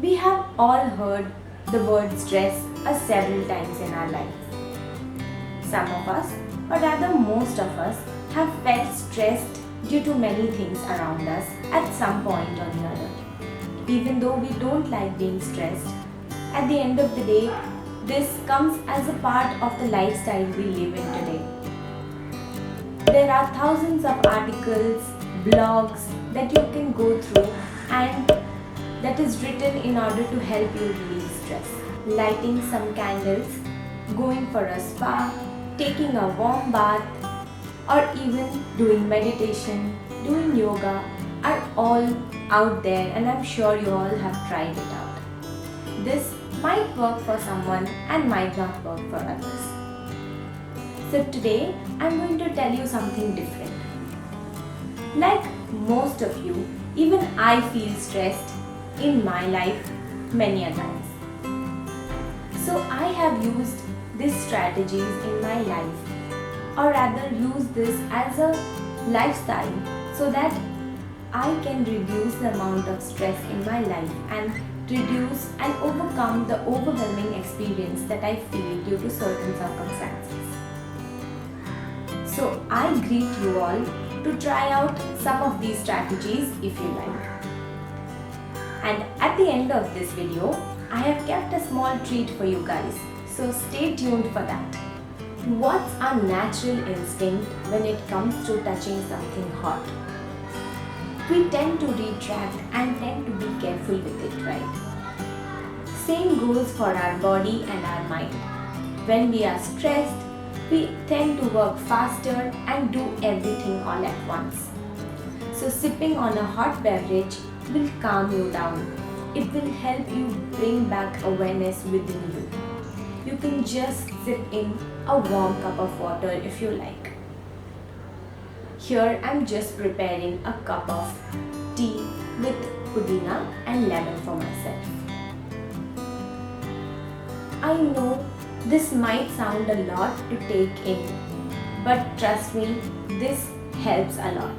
We have all heard the word stress several times in our life. Some of us, or rather most of us, have felt stressed due to many things around us at some point or the other. Even though we don't like being stressed, at the end of the day, this comes as a part of the lifestyle we live in today. There are thousands of articles, blogs that you can go through and that is written in order to help you relieve stress. Lighting some candles, going for a spa, taking a warm bath, or even doing meditation, doing yoga are all out there, and I'm sure you all have tried it out. This might work for someone and might not work for others. So today I'm going to tell you something different. Like most of you, even I feel stressed in my life many a times. So I have used these strategies in my life, or rather use this as a lifestyle so that I can reduce the amount of stress in my life and reduce and overcome the overwhelming experience that I feel due to certain circumstances. So I greet you all to try out some of these strategies if you like. And at the end of this video, I have kept a small treat for you guys, so stay tuned for that. What's our natural instinct when it comes to touching something hot? We tend to retract and tend to be careful with it, right? Same goes for our body and our mind. When we are stressed, we tend to work faster and do everything all at once. So sipping on a hot beverage will calm you down. It will help you bring back awareness within you. You can just sip in a warm cup of water if you like. Here I'm just preparing a cup of tea with pudina and lemon for myself. I know this might sound a lot to take in, but trust me, this helps a lot.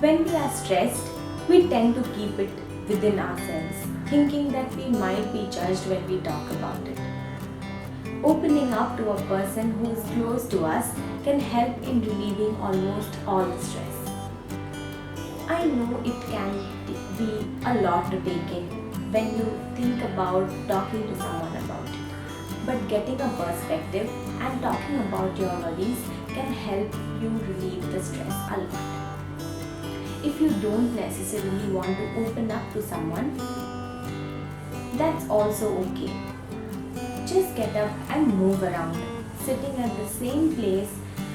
When we are stressed, we tend to keep it within ourselves, thinking that we might be judged when we talk about it. Opening up to a person who is close to us can help in relieving almost all the stress. I know it can be a lot to take in when you think about talking to someone about it. But getting a perspective and talking about your worries can help you relieve the stress a lot. If you don't necessarily want to open up to someone, that's also okay. Just get up and move around. Sitting at the same place,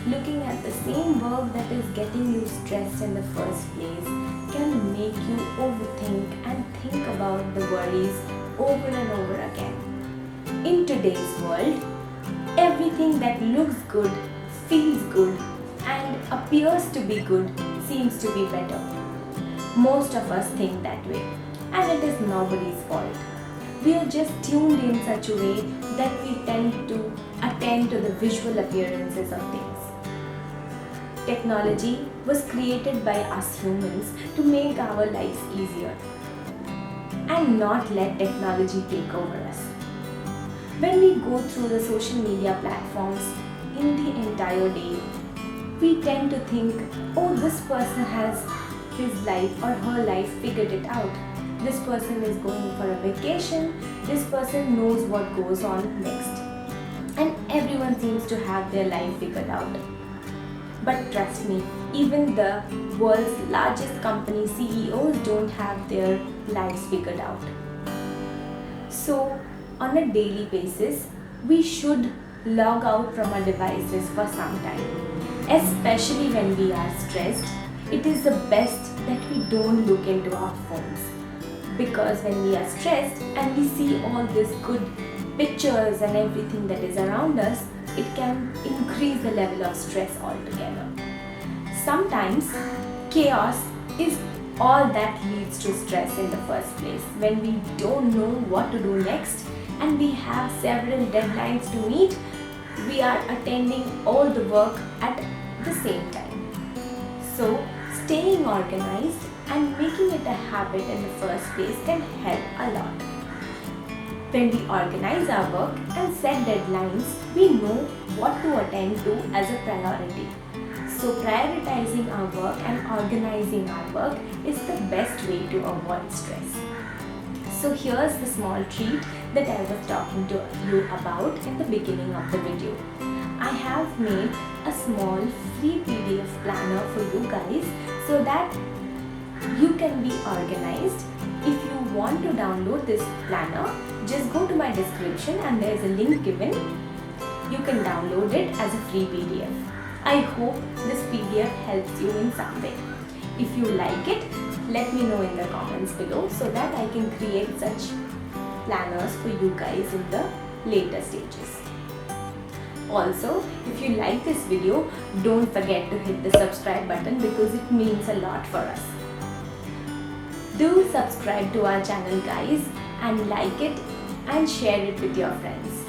looking at the same work that is getting you stressed in the first place can make you overthink and think about the worries over and over again. In today's world, everything that looks good, feels good, and appears to be good seems to be better. Most of us think that way, and it is nobody's fault. We are just tuned in such a way that we tend to attend to the visual appearances of things. Technology was created by us humans to make our lives easier and not let technology take over us. When we go through the social media platforms in the entire day, we tend to think, oh, this person has his life or her life figured it out. This person is going for a vacation, this person knows what goes on next. And everyone seems to have their life figured out. But trust me, even the world's largest company CEOs don't have their lives figured out. So, on a daily basis, we should log out from our devices for some time. Especially when we are stressed, it is the best that we don't look into our phones. Because when we are stressed and we see all these good pictures and everything that is around us, it can increase the level of stress altogether. Sometimes chaos is all that leads to stress in the first place. When we don't know what to do next and we have several deadlines to meet, we are attending all the work at the same time. So, staying organized and making it a habit in the first place can help a lot. When we organize our work and set deadlines, we know what to attend to as a priority. So prioritizing our work and organizing our work is the best way to avoid stress. So here's the small treat that I was talking to you about in the beginning of the video. I have made a small free PDF planner for you guys so that you can be organized. If you want to download this planner, just go to my description and there is a link given. You can download it as a free PDF. I hope this PDF helps you in some way. If you like it, let me know in the comments below so that I can create such planners for you guys in the later stages. Also, if you like this video, don't forget to hit the subscribe button because it means a lot for us. Do subscribe to our channel guys and like it and share it with your friends.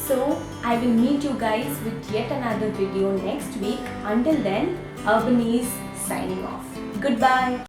So, I will meet you guys with yet another video next week. Until then, Urbanese signing off. Goodbye.